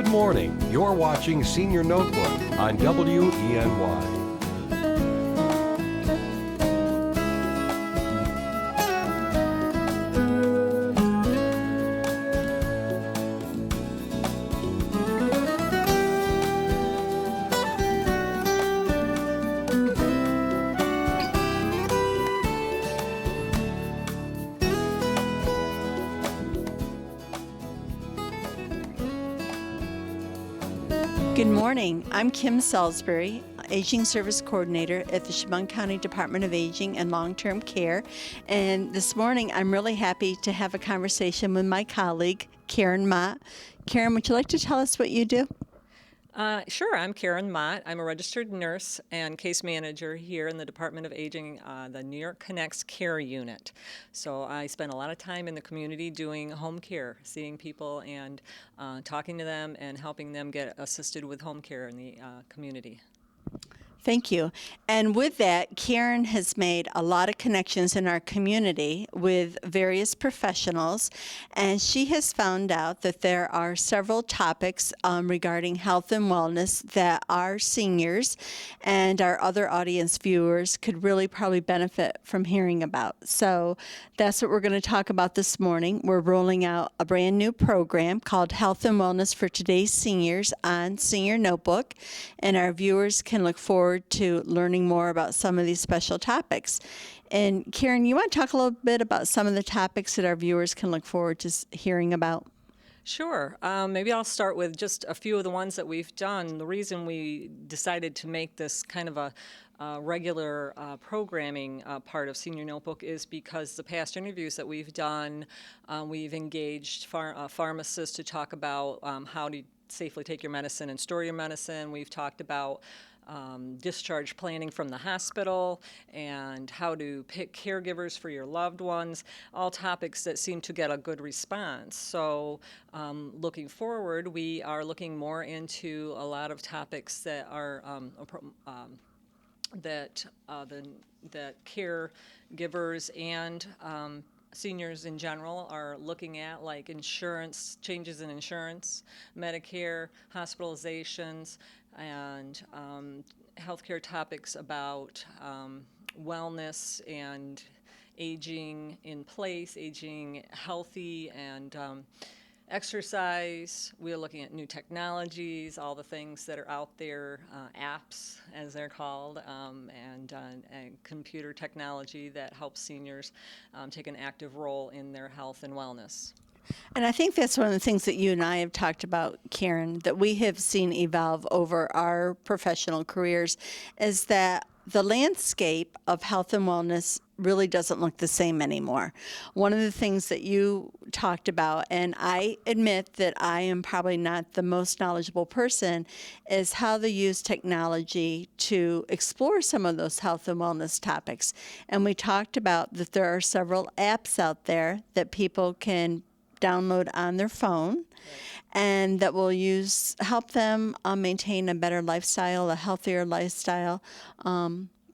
Good morning. You're watching Senior Notebook on WENY. Good morning. I'm Kim Salisbury, Aging Service Coordinator at the Chemung County Department of Aging and Long-Term Care. And this morning, I'm really happy to have a conversation with my colleague, Karen Mott. Karen, would you like to tell us what you do? Sure, I'm Karen Mott. I'm a registered nurse and case manager here in the Department of Aging, the New York Connects Care Unit. So I spend a lot of time in the community doing home care, seeing people and talking to them and helping them get assisted with home care in the community. Thank you. And with that, Karen has made a lot of connections in our community with various professionals, and she has found out that there are several topics regarding health and wellness that our seniors and our other audience viewers could really probably benefit from hearing about. So that's what we're going to talk about this morning. We're rolling out a brand new program called Health and Wellness for Today's Seniors on Senior Notebook, and our viewers can look forward to learning more about some of these special topics. And Karen, you want to talk a little bit about some of the topics that our viewers can look forward to hearing about? Sure. Maybe I'll start with just a few of the ones that we've done. The reason we decided to make this kind of a regular programming part of Senior Notebook is because the past interviews that we've done, we've engaged pharmacists to talk about how to safely take your medicine and store your medicine. We've talked about discharge planning from the hospital and how to pick caregivers for your loved ones, all topics that seem to get a good response. So looking forward, we are looking more into a lot of topics that are that caregivers and seniors in general are looking at, like insurance, changes in insurance, Medicare, hospitalizations, and healthcare topics about wellness and aging in place, aging healthy, and exercise. We are looking at new technologies, all the things that are out there, apps as they're called, and computer technology that helps seniors take an active role in their health and wellness. And I think that's one of the things that you and I have talked about, Karen, that we have seen evolve over our professional careers, is that the landscape of health and wellness really doesn't look the same anymore. One of the things that you talked about, and I admit that I am probably not the most knowledgeable person, is how they use technology to explore some of those health and wellness topics. And we talked about that there are several apps out there that people can download on their phone, right, and that will help them maintain a better lifestyle, a healthier lifestyle.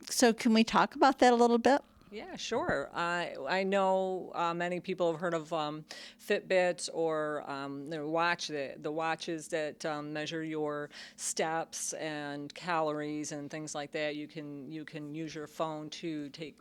So can we talk about that a little bit? Yeah, sure. I know many people have heard of Fitbits or the watches that measure your steps and calories and things like that. You can use your phone to take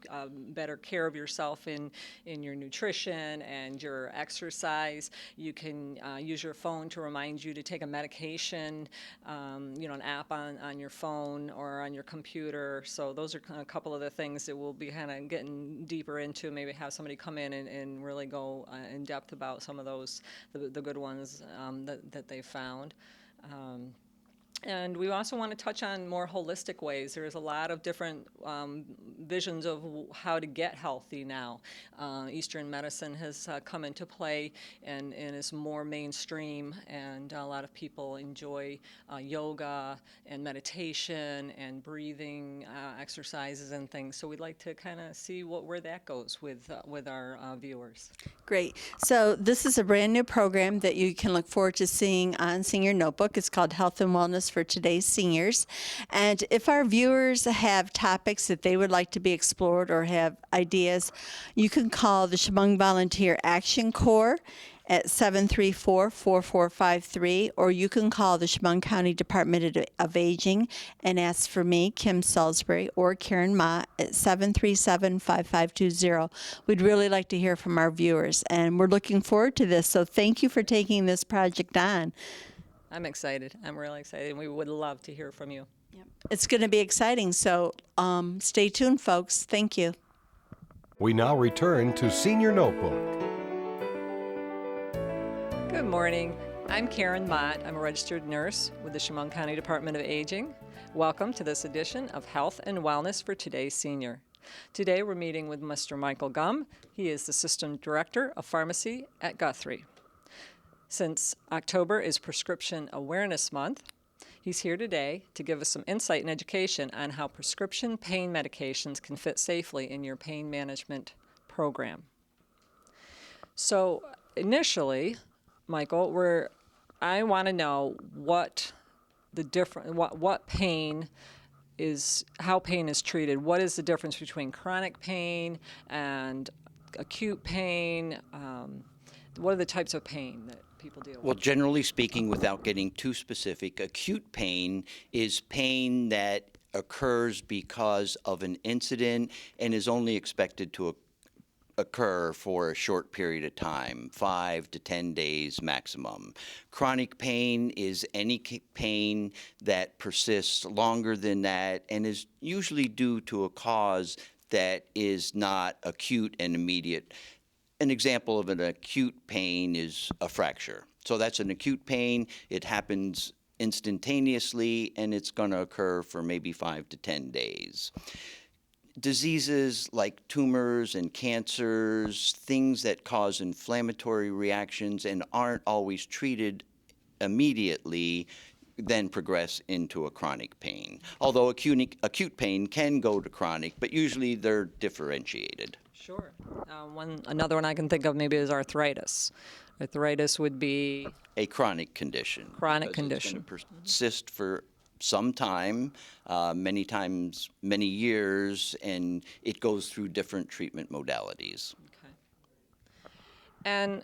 better care of yourself in your nutrition and your exercise. You can use your phone to remind you to take a medication, an app on your phone or on your computer. So those are a couple of the things that we'll be kind of getting deeper into, maybe have somebody come in and really go in depth about some of those, the good ones that they found. And we also want to touch on more holistic ways. There's a lot of different visions of how to get healthy now. Eastern medicine has come into play and is more mainstream, and a lot of people enjoy yoga and meditation and breathing exercises and things. So we'd like to kind of see where that goes with our viewers. Great. So this is a brand new program that you can look forward to seeing on Senior Notebook. It's called Health and Wellness for Today's Seniors. And if our viewers have topics that they would like to be explored or have ideas, you can call the Chemung Volunteer Action Corps at 734-4453, or you can call the Chemung County Department of Aging and ask for me, Kim Salisbury, or Karen Mott at 737-5520. We'd really like to hear from our viewers, and we're looking forward to this. So thank you for taking this project on. I'm excited. I'm really excited, and we would love to hear from you. It's going to be exciting, so stay tuned, folks. Thank you. We now return to Senior Notebook. Good morning. I'm Karen Mott. I'm a registered nurse with the Chemung County Department of Aging. Welcome to this edition of Health and Wellness for Today's Senior. Today we're meeting with Mr. Michael Gum. He is the System Director of Pharmacy at Guthrie. Since October is Prescription Awareness Month, he's here today to give us some insight and education on how prescription pain medications can fit safely in your pain management program. So initially, Michael, I want to know what pain is, how pain is treated. What is the difference between chronic pain and acute pain? What are the types of pain that people deal with? Well, generally speaking, without getting too specific, acute pain is pain that occurs because of an incident and is only expected to occur for a short period of time, 5 to 10 days maximum. Chronic pain is any pain that persists longer than that and is usually due to a cause that is not acute and immediate. An example of an acute pain is a fracture. So that's an acute pain. It happens instantaneously, and it's going to occur for maybe 5 to 10 days. Diseases like tumors and cancers, things that cause inflammatory reactions and aren't always treated immediately, then progress into a chronic pain. Although acute pain can go to chronic, but usually they're differentiated. Sure. Another one I can think of maybe is arthritis. Arthritis would be A chronic condition. Chronic because condition. It's going to persist for some time, many times, many years, and it goes through different treatment modalities. okay. And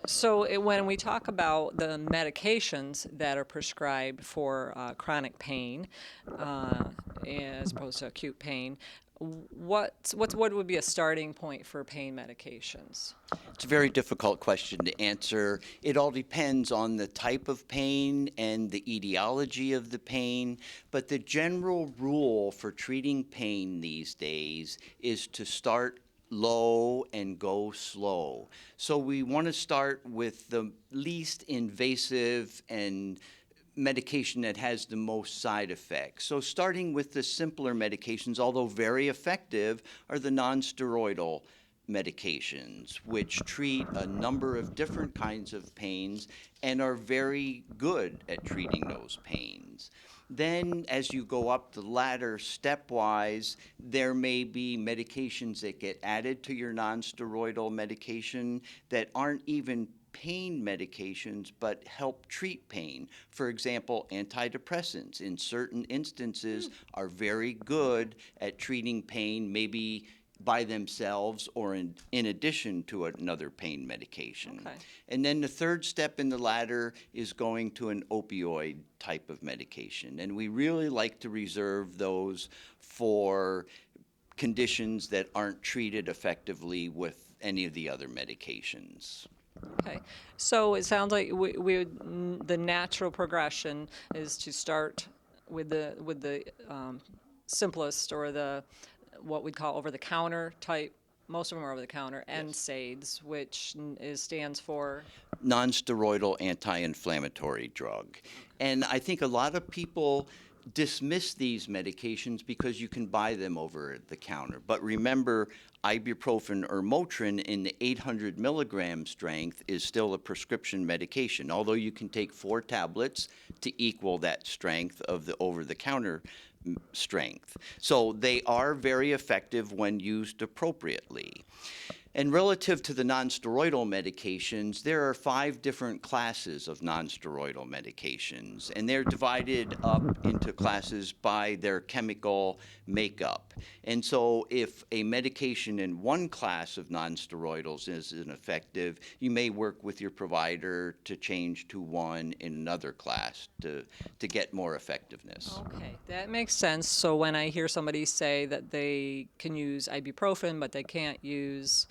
so when we talk about the medications that are prescribed for chronic pain, as opposed to acute pain, what would be a starting point for pain medications? It's a very difficult question to answer. It all depends on the type of pain and the etiology of the pain, but the general rule for treating pain these days is to start low and go slow. So we want to start with the least invasive and medication that has the most side effects. So starting with the simpler medications, although very effective, are the non-steroidal medications, which treat a number of different kinds of pains and are very good at treating those pains. Then as you go up the ladder stepwise, there may be medications that get added to your non-steroidal medication that aren't even pain medications but help treat pain. For example, antidepressants in certain instances are very good at treating pain, maybe by themselves or in addition to another pain medication. Okay. And then the third step in the ladder is going to an opioid type of medication. And we really like to reserve those for conditions that aren't treated effectively with any of the other medications. Okay, so it sounds like the natural progression is to start with the simplest, or the what we'd call over-the-counter type. Most of them are over-the-counter. NSAIDs, which stands for Non-steroidal anti-inflammatory drug. And I think a lot of people dismiss these medications because you can buy them over the counter. But remember, ibuprofen or Motrin in the 800 milligram strength is still a prescription medication, although you can take 4 tablets to equal that strength of the over-the-counter strength. So they are very effective when used appropriately. And relative to the nonsteroidal medications, there are 5 different classes of nonsteroidal medications, and they're divided up into classes by their chemical makeup. And so if a medication in one class of nonsteroidals is ineffective, you may work with your provider to change to one in another class to get more effectiveness. Okay, that makes sense. So when I hear somebody say that they can use ibuprofen, but they can't use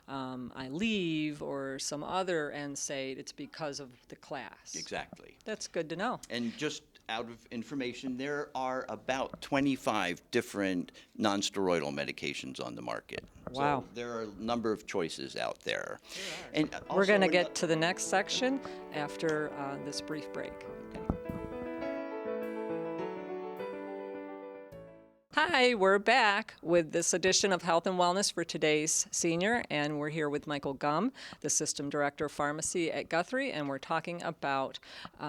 Aleve or some other NSAID, it's because of the class. Exactly. That's good to know. And just out of information, there are about 25 different nonsteroidal medications on the market. Wow. So there are a number of choices out there. And We're going to also get to the next section after this brief break. Hi, we're back with this edition of Health and Wellness for today's senior, and we're here with Michael Gumm, the System Director of Pharmacy at Guthrie, and we're talking about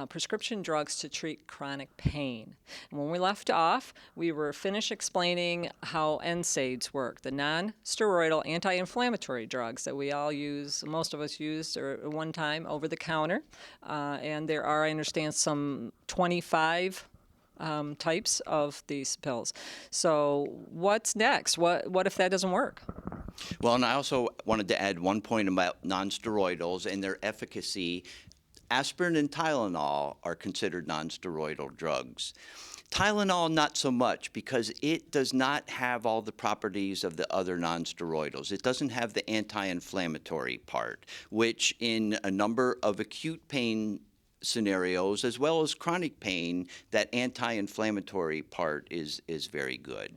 prescription drugs to treat chronic pain. And when we left off, we were finished explaining how NSAIDs work, the non-steroidal anti-inflammatory drugs that we all use, most of us used at one time over the counter, and there are, I understand, some 25 types of these pills. So what's next? What if that doesn't work? Well, and I also wanted to add one point about nonsteroidals and their efficacy. Aspirin and Tylenol are considered nonsteroidal drugs. Tylenol, not so much, because it does not have all the properties of the other nonsteroidals. It doesn't have the anti-inflammatory part, which in a number of acute pain scenarios as well as chronic pain, that anti-inflammatory part is very good.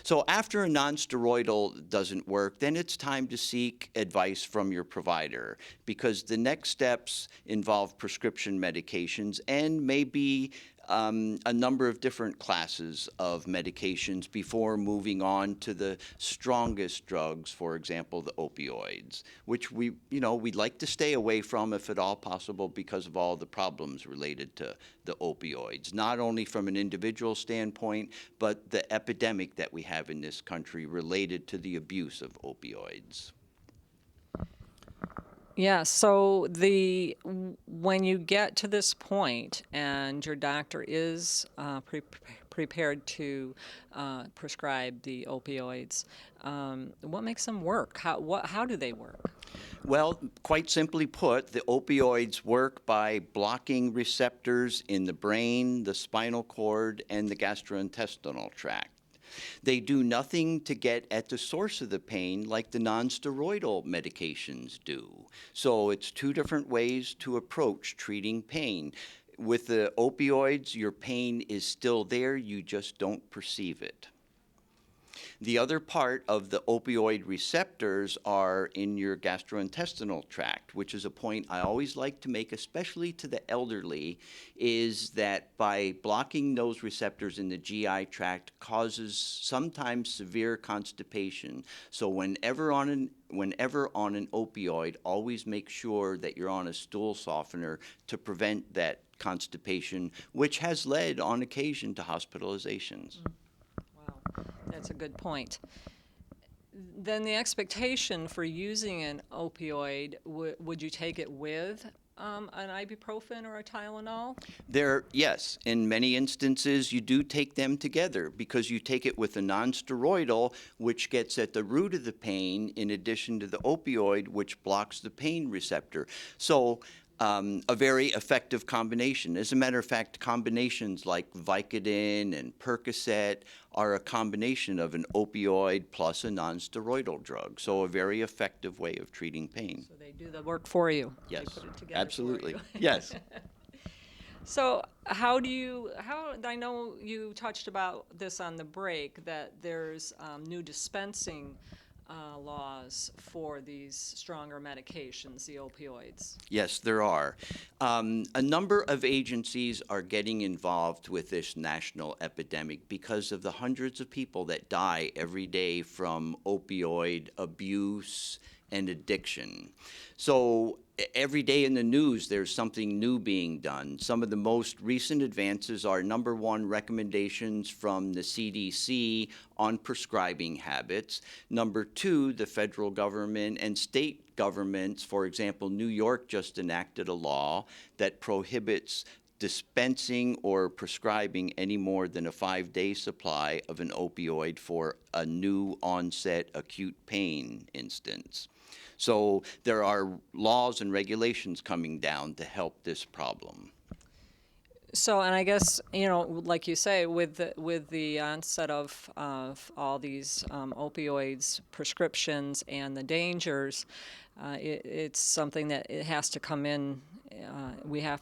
So after a nonsteroidal doesn't work, then it's time to seek advice from your provider, because the next steps involve prescription medications and maybe a number of different classes of medications before moving on to the strongest drugs, for example, the opioids, which we'd like to stay away from if at all possible because of all the problems related to the opioids, not only from an individual standpoint, but the epidemic that we have in this country related to the abuse of opioids. Yeah, so when you get to this point and your doctor is prepared to prescribe the opioids, what makes them work? How do they work? Well, quite simply put, the opioids work by blocking receptors in the brain, the spinal cord, and the gastrointestinal tract. They do nothing to get at the source of the pain like the nonsteroidal medications do. So it's 2 different ways to approach treating pain. With the opioids, your pain is still there, you just don't perceive it. The other part of the opioid receptors are in your gastrointestinal tract, which is a point I always like to make, especially to the elderly, is that by blocking those receptors in the GI tract causes sometimes severe constipation. So whenever on an opioid, always make sure that you're on a stool softener to prevent that constipation, which has led on occasion to hospitalizations. Wow, that's a good point. Then the expectation for using an opioid, would you take it with an ibuprofen or a Tylenol? Yes, in many instances you do take them together because you take it with a nonsteroidal, which gets at the root of the pain, in addition to the opioid, which blocks the pain receptor. So a very effective combination. As a matter of fact, combinations like Vicodin and Percocet are a combination of an opioid plus a nonsteroidal drug. So a very effective way of treating pain. So they do the work for you. Yes, They put it together absolutely. For you. Yes. So I know you touched about this on the break, that there's new dispensing laws for these stronger medications, the opioids. Yes, there are. A number of agencies are getting involved with this national epidemic because of the hundreds of people that die every day from opioid abuse and addiction. So every day in the news, there's something new being done. Some of the most recent advances are, number one, recommendations from the CDC on prescribing habits. Number two, the federal government and state governments, for example, New York just enacted a law that prohibits dispensing or prescribing any more than a 5-day supply of an opioid for a new onset acute pain instance. So there are laws and regulations coming down to help this problem. So, and I guess, like you say, with the onset of all these opioids, prescriptions, and the dangers, it's something that it has to come in. We have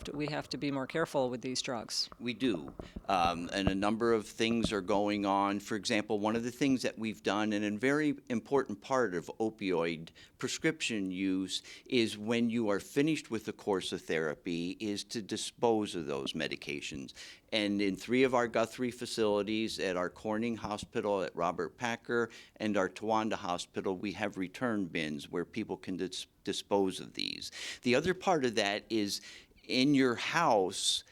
to be more careful with these drugs. We do, and a number of things are going on. For example, one of the things that we've done, and a very important part of opioid prescription use, is when you are finished with a course of therapy, is to dispose of those medications. And in 3 of our Guthrie facilities, at our Corning Hospital, at Robert Packer, and our Towanda Hospital, we have return bins where people can dispose of these. The other part of that is in your house,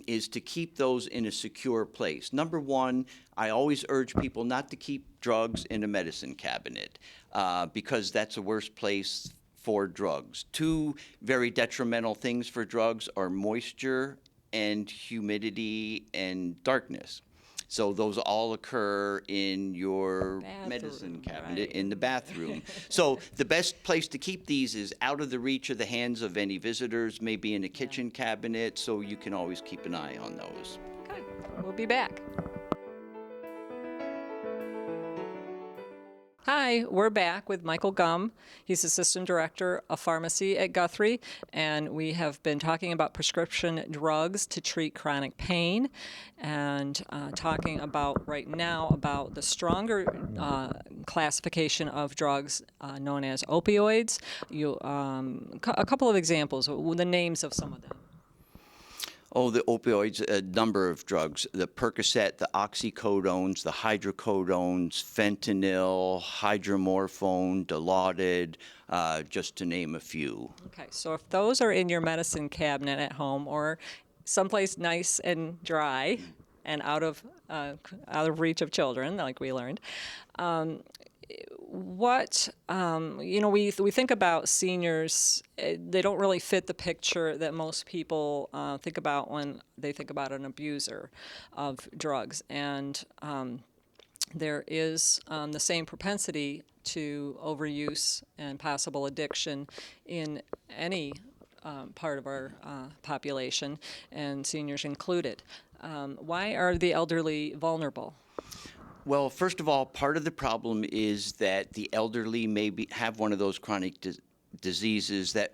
is to keep those in a secure place. Number one, I always urge people not to keep drugs in a medicine cabinet because that's the worst place for drugs. 2 very detrimental things for drugs are moisture and humidity and darkness. So those all occur in your medicine cabinet, right. in the bathroom. So the best place to keep these is out of the reach of the hands of any visitors, maybe in a kitchen cabinet, so you can always keep an eye on those. Okay, we'll be back. Hi, we're back with Michael Gumm. He's Assistant Director of Pharmacy at Guthrie, and we have been talking about prescription drugs to treat chronic pain, and talking about right now about the stronger classification of drugs known as opioids. A couple of examples, the names of some of them. Oh, the opioids, a number of drugs, the Percocet, the oxycodones, the hydrocodones, fentanyl, hydromorphone, Dilaudid, just to name a few. Okay, so if those are in your medicine cabinet at home or someplace nice and dry and out of reach of children, like we learned, we think about seniors. They don't really fit the picture that most people think about when they think about an abuser of drugs, and there is the same propensity to overuse and possible addiction in any part of our population, and seniors included. Why are the elderly vulnerable? Well, first of all, part of the problem is that the elderly may have one of those chronic diseases that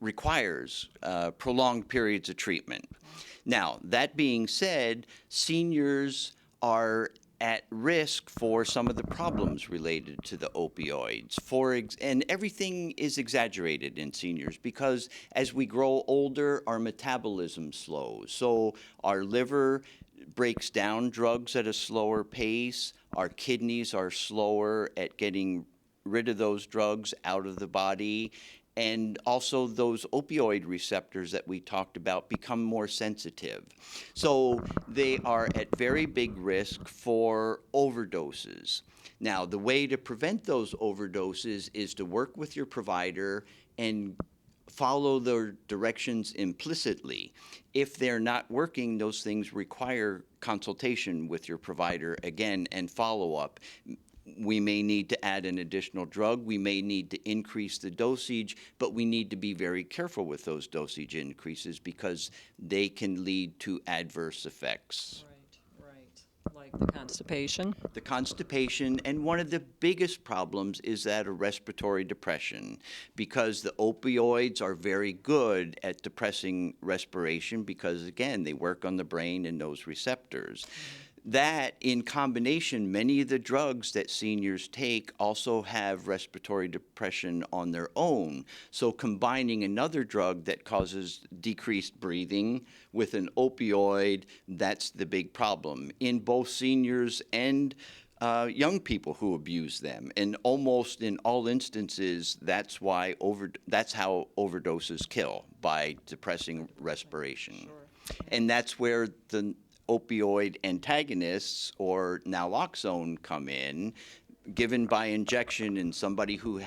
requires prolonged periods of treatment. Now, that being said, seniors are at risk for some of the problems related to the opioids. And everything is exaggerated in seniors because as we grow older, our metabolism slows. So our liver breaks down drugs at a slower pace. Our kidneys are slower at getting rid of those drugs out of the body. And also those opioid receptors that we talked about become more sensitive. So they are at very big risk for overdoses. Now, the way to prevent those overdoses is to work with your provider and follow their directions implicitly. If they're not working, those things require consultation with your provider again and follow-up. We may need to add an additional drug. We may need to increase the dosage, but we need to be very careful with those dosage increases because they can lead to adverse effects. Right. Like the constipation. The constipation, and one of the biggest problems is that of respiratory depression, because the opioids are very good at depressing respiration because, again, they work on the brain and those receptors. That, in combination, many of the drugs that seniors take also have respiratory depression on their own. So combining another drug that causes decreased breathing with an opioid, that's the big problem. In both seniors and young people who abuse them, and almost in all instances, that's how overdoses kill, by depressing respiration. And that's where the opioid antagonists or naloxone come in, given by injection in somebody who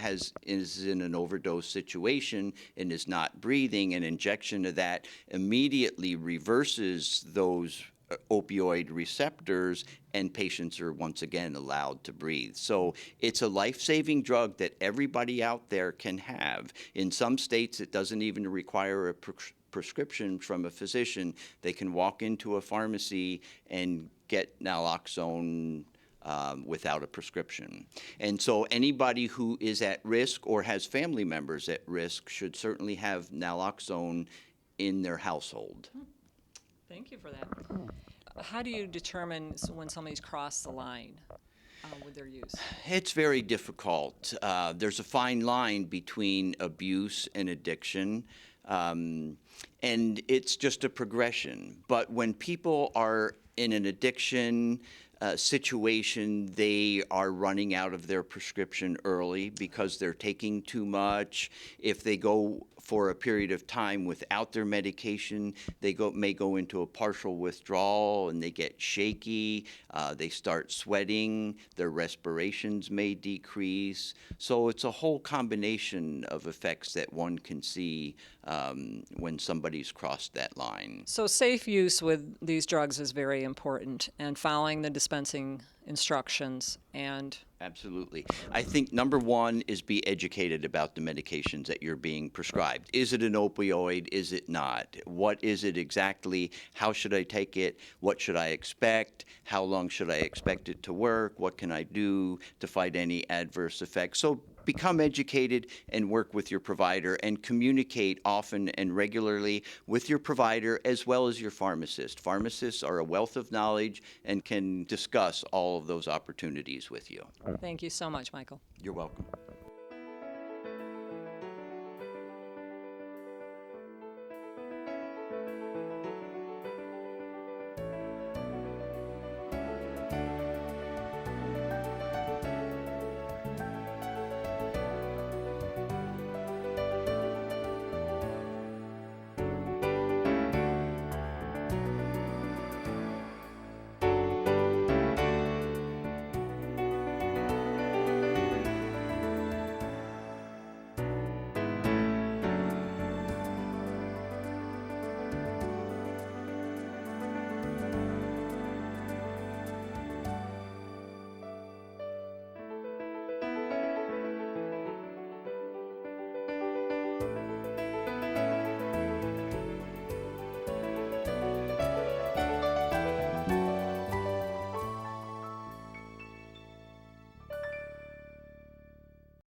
is in an overdose situation and is not breathing. An injection of that immediately reverses those opioid receptors, and patients are once again allowed to breathe. So it's a life-saving drug that everybody out there can have. In some states, it doesn't even require a prescription from a physician. They can walk into a pharmacy and get naloxone without a prescription. And so anybody who is at risk or has family members at risk should certainly have naloxone in their household. Thank you for that. How do you determine when somebody's crossed the line with their use? It's very difficult. There's a fine line between abuse and addiction, and it's just a progression. But when people are in an addiction situation, they are running out of their prescription early because they're taking too much. If they go for a period of time without their medication, they may go into a partial withdrawal and they get shaky, they start sweating, their respirations may decrease. So it's a whole combination of effects that one can see when somebody's crossed that line. So safe use with these drugs is very important, and following the dispensing instructions and Absolutely. I think number one is be educated about the medications that you're being prescribed. Is it an opioid? Is it not? What is it exactly? How should I take it? What should I expect? How long should I expect it to work? What can I do to fight any adverse effects? So become educated and work with your provider, and communicate often and regularly with your provider as well as your pharmacist. Pharmacists are a wealth of knowledge and can discuss all of those opportunities with you. thank you so much, Michael. You're welcome.